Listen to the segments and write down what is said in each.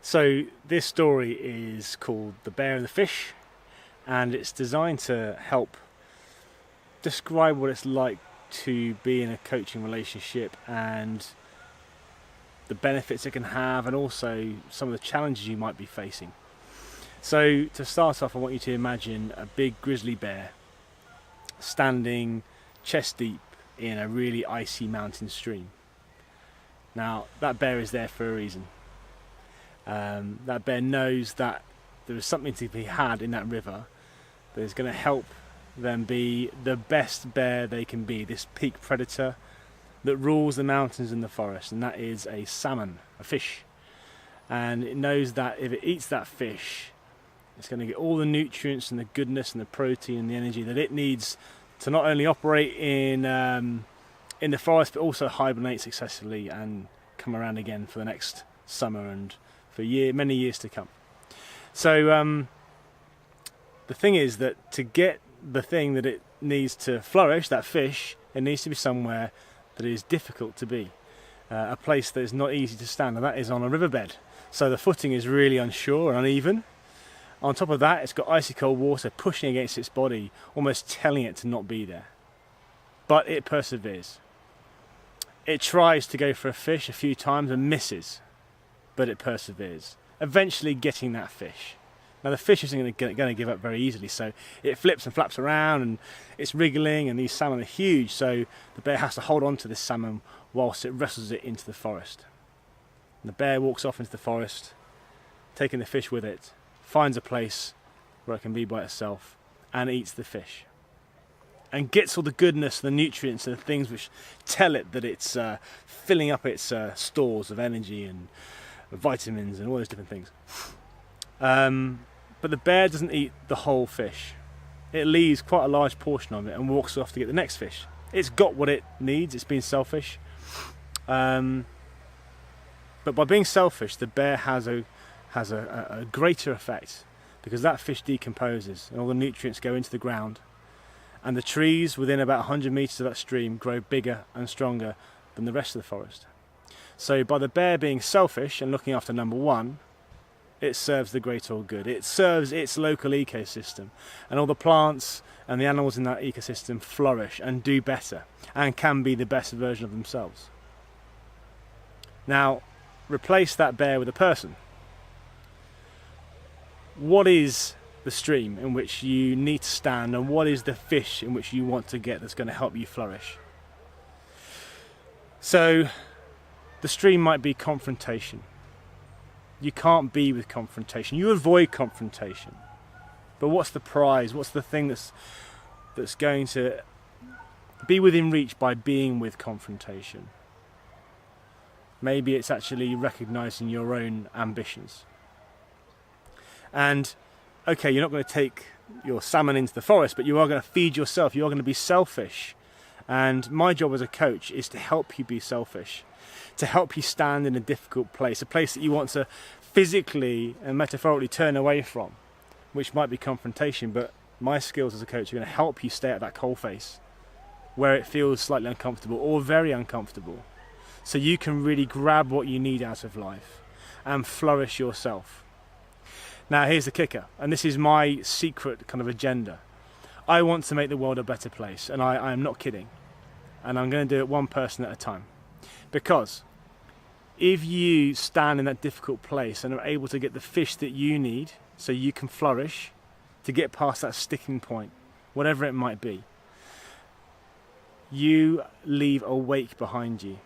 So this story is called The Bear and the Fish, and it's designed to help describe what it's like to be in a coaching relationship and the benefits it can have, and also some of the challenges you might be facing. So to start off, I want you to imagine a big grizzly bear standing chest deep in a really icy mountain stream. Now that bear is there for a reason. That bear knows that there is something to be had in that river that is going to help them be the best bear they can be, this peak predator that rules the mountains and the forest, and that is a salmon, a fish. And it knows that if it eats that fish, it's going to get all the nutrients and the goodness and the protein and the energy that it needs to not only operate in the forest, but also hibernate successfully and come around again for the next summer and for many years to come. So the thing is that to get the thing that it needs to flourish, that fish, it needs to be somewhere that is difficult to be, a place that is not easy to stand, and that is on a riverbed. So the footing is really unsure and uneven. On top of that, it's got icy cold water pushing against its body, almost telling it to not be there. But it perseveres. It tries to go for a fish a few times and misses, but it perseveres, eventually getting that fish. Now the fish isn't going to give up very easily, so it flips and flaps around and it's wriggling, and these salmon are huge, so the bear has to hold on to this salmon whilst it wrestles it into the forest. And the bear walks off into the forest, taking the fish with it, finds a place where it can be by itself and eats the fish. And gets all the goodness, the nutrients and the things which tell it that it's filling up its stores of energy and vitamins and all those different things. But the bear doesn't eat the whole fish. It leaves quite a large portion of it and walks off to get the next fish. It's got what it needs, it's being selfish. But by being selfish, the bear has a greater effect, because that fish decomposes and all the nutrients go into the ground, and the trees within about 100 metres of that stream grow bigger and stronger than the rest of the forest. So by the bear being selfish and looking after number one, it serves the greater good. It serves its local ecosystem, and all the plants and the animals in that ecosystem flourish and do better and can be the best version of themselves. Now, replace that bear with a person. What is the stream in which you need to stand, and what is the fish in which you want to get that's going to help you flourish? So the stream might be confrontation. You can't be with confrontation. You avoid confrontation. But what's the prize? What's the thing that's going to be within reach by being with confrontation? Maybe it's actually recognizing your own ambitions. And okay, you're not going to take your salmon into the forest, but you are going to feed yourself. You are going to be selfish. And my job as a coach is to help you be selfish, to help you stand in a difficult place, a place that you want to physically and metaphorically turn away from, which might be confrontation, but my skills as a coach are going to help you stay at that coalface where it feels slightly uncomfortable or very uncomfortable, so you can really grab what you need out of life and flourish yourself. Now here's the kicker, and this is my secret kind of agenda. I want to make the world a better place, and I am not kidding. And I'm going to do it one person at a time. Because if you stand in that difficult place and are able to get the fish that you need so you can flourish, to get past that sticking point, whatever it might be, you leave a wake behind you.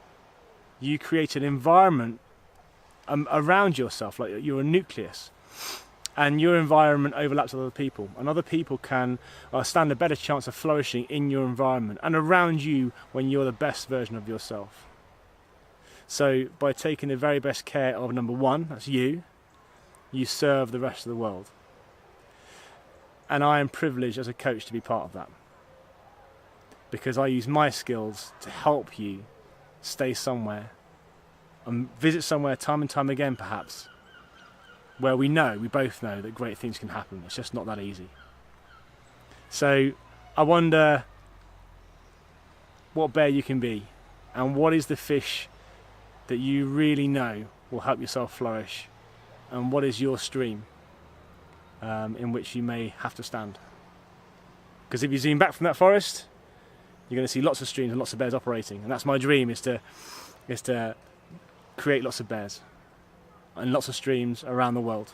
You create an environment around yourself, like you're a nucleus. And your environment overlaps with other people, and other people can stand a better chance of flourishing in your environment and around you when you're the best version of yourself. So by taking the very best care of number one, that's you serve the rest of the world. And I am privileged as a coach to be part of that, because I use my skills to help you stay somewhere and visit somewhere time and time again, perhaps, where we both know that great things can happen. It's just not that easy. So I wonder what bear you can be, and what is the fish that you really know will help yourself flourish and what is your stream in which you may have to stand. Because if you zoom back from that forest, you're going to see lots of streams and lots of bears operating, and that's my dream, is to create lots of bears and lots of streams around the world.